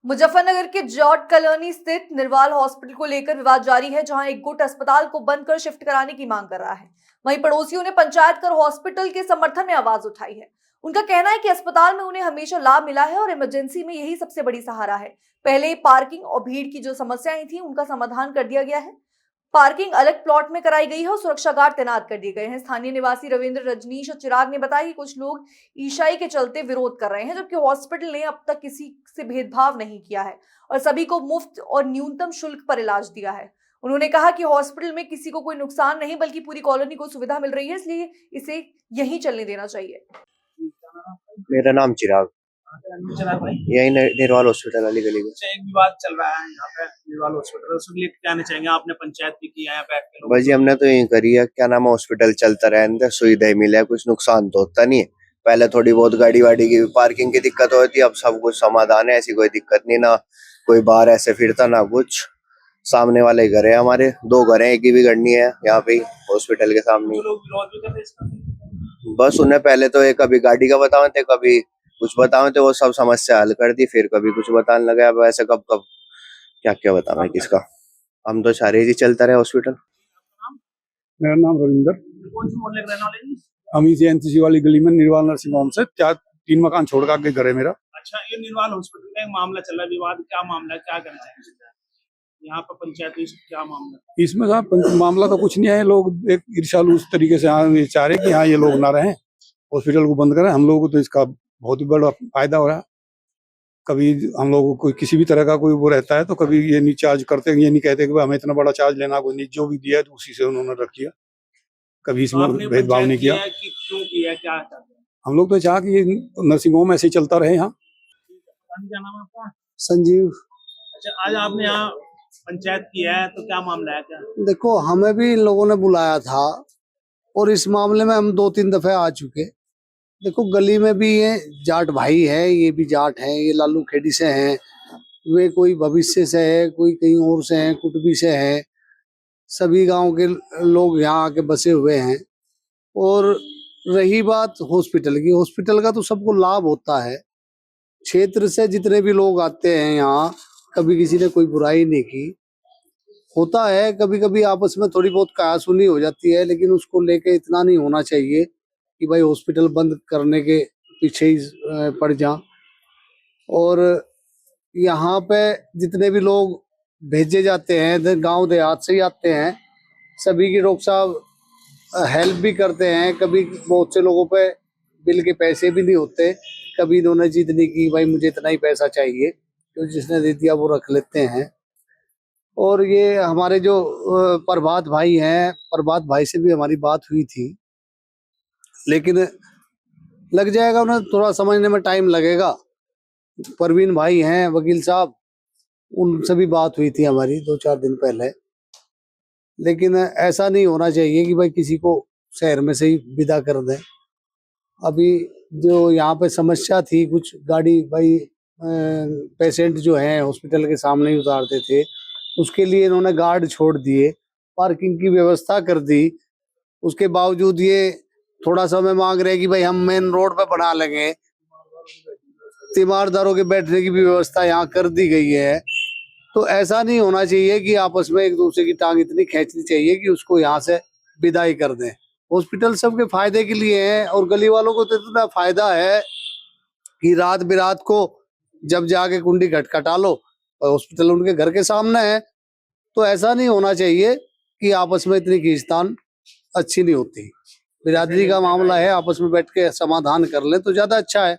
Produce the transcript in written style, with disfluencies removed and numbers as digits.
मुजफ्फरनगर के George colony स्थित Nirwal hospital को लेकर विवाद जारी है, जहां एक गुट अस्पताल को बंद कर शिफ्ट कराने की मांग कर रहा है। वहीं पड़ोसियों ने पंचायत कर हॉस्पिटल के समर्थन में आवाज उठाई है। उनका कहना है कि अस्पताल में उन्हें हमेशा लाभ मिला है और इमरजेंसी में यही सबसे बड़ी सहारा है। पहले पार्किंग और भीड़ की जो समस्याएं थी, उनका समाधान कर दिया गया है। पार्किंग अलग प्लॉट में कराई गई है और सुरक्षा गार्ड तैनात कर दिए गए हैं। स्थानीय निवासी रविंद्र, रजनीश और चिराग ने बताया कि कुछ लोग ईसाई के चलते विरोध कर रहे हैं, जबकि हॉस्पिटल ने अब तक किसी से भेदभाव नहीं किया है और सभी को मुफ्त और न्यूनतम शुल्क पर इलाज दिया है। उन्होंने कहा कि हॉस्पिटल में किसी को कोई नुकसान नहीं, बल्कि पूरी कॉलोनी को सुविधा मिल रही है, इसलिए इसे यहीं चलने देना चाहिए। मेरा नाम चिराग, यही निर्वाल हॉस्पिटल वाली गली में। एक विवाद चल रहा है यहाँ पे निर्वाल हॉस्पिटल, उसके लिए क्या कहना चाहेंगे? आपने पंचायत भी की है यहाँ बैठ के? भाई जी, हमने तो यही करी है, क्या नाम है, हॉस्पिटल चलता रहे, सुविधाएं मिले, कुछ नुकसान तो होता नहीं है। पहले थोड़ी बहुत गाड़ी वाड़ी की पार्किंग की दिक्कत होती, अब सब कुछ समाधान है, ऐसी कोई दिक्कत नहीं, ना कोई बाहर ऐसे फिरता ना कुछ। सामने वाले घर है, हमारे 2 घर है, एक ही भी घर नहीं है यहाँ पे हॉस्पिटल के सामने। लोग विरोध भी करते हैं बस उन्हें पहले तो एक कभी गाड़ी का बताए थे, कभी कुछ बताए थे, वो सब समस्या हल कर दी, फिर कभी कुछ बताने लगे। अब ऐसे कब कब क्या क्या बताना है किसका। हम तो चाह रहे जी चलता रहे हॉस्पिटल। मेरा नाम रविंदर, कौन सी मोहल्ले के रहने वाले जी? हम इसी एनसीसी वाली गली में निर्वाल नर्सिंग होम से 3 मकान छोड़ के आगे घर है मेरा। अच्छा, ये निर्वाल हॉस्पिटल का एक मामला चल रहा है, विवाद क्या मामला है, क्या करना है यहाँ पर पंचायत में? क्या मामला है इसमें? साहब मामला तो कुछ नहीं है, लोग एक ईर्ष्यालु उस तरीके से ये चाह रहे कि हाँ ये लोग ना रहें, हॉस्पिटल को बंद करें। हम लोगों को तो इसका बहुत ही बड़ा फायदा हो रहा है। कभी हम लोगों को किसी भी तरह का कोई वो रहता है तो कभी ये नहीं चार्ज करते, ये नहीं कहते कि हमें इतना बड़ा चार्ज लेना, कोई नहीं, जो भी दिया है तो उसी से उन्होंने रख किया, कभी इसमें भेदभाव नहीं किया। क्यों किया, क्या चाहते हैं? हम लोग तो चाह कि ये नर्सिंग होम ऐसे ही चलता रहे यहाँ। क्या नाम है आपका? संजीव। अच्छा, आज आपने यहाँ पंचायत किया है, तो क्या मामला है? क्या देखो, हमें भी इन लोगों ने बुलाया था और इस मामले में हम 2-3 दफे आ चुके। देखो, गली में भी ये जाट भाई है, ये भी जाट है, ये लालू खेड़ी से हैं, वे कोई भविष्य से है, कोई कहीं और से है, कुटबी से है। सभी गांव के लोग यहाँ आके बसे हुए हैं। और रही बात हॉस्पिटल की, हॉस्पिटल का तो सबको लाभ होता है। क्षेत्र से जितने भी लोग आते हैं यहाँ, कभी किसी ने कोई बुराई नहीं की। होता है कभी कभी आपस में थोड़ी बहुत कहासुनी हो जाती है, लेकिन उसको लेके इतना नहीं होना चाहिए कि भाई हॉस्पिटल बंद करने के पीछे ही पड़ जा। और यहाँ पे जितने भी लोग भेजे जाते हैं, गांव देहात से ही आते हैं, सभी की डॉक्टर साहब हेल्प भी करते हैं। कभी बहुत से लोगों पे बिल के पैसे भी नहीं होते, कभी इन्होंने जिद नहीं की भाई मुझे इतना ही पैसा चाहिए, तो जिसने दे दिया वो रख लेते हैं। और ये हमारे जो प्रभात भाई हैं, प्रभात भाई से भी हमारी बात हुई थी, लेकिन लग जाएगा, उन्हें थोड़ा समझने में टाइम लगेगा। परवीन भाई हैं वकील साहब, उनसे भी बात हुई थी हमारी 2-4 दिन पहले। लेकिन ऐसा नहीं होना चाहिए कि भाई किसी को शहर में से ही विदा कर दें। अभी जो यहाँ पे समस्या थी, कुछ गाड़ी भाई पेशेंट जो हैं हॉस्पिटल के सामने ही उतारते थे, उसके लिए इन्होंने गार्ड छोड़ दिए, पार्किंग की व्यवस्था कर दी। उसके बावजूद ये थोड़ा समय मांग रहे कि भाई हम मेन रोड पे बना लेंगे। तीमारदारों के बैठने की भी व्यवस्था यहाँ कर दी गई है। तो ऐसा नहीं होना चाहिए कि आपस में एक दूसरे की टांग इतनी खींचनी चाहिए कि उसको यहाँ से विदाई कर दें। हॉस्पिटल सबके फायदे के लिए है और गली वालों को तो इतना फायदा है कि रात बिरात को जब जाके कुंडी खटखटा लो, हॉस्पिटल उनके घर के सामने है। तो ऐसा नहीं होना चाहिए कि आपस में इतनी खींचतान अच्छी नहीं होती। बिरादरी का मामला है, आपस में बैठ के समाधान कर ले तो ज्यादा अच्छा है।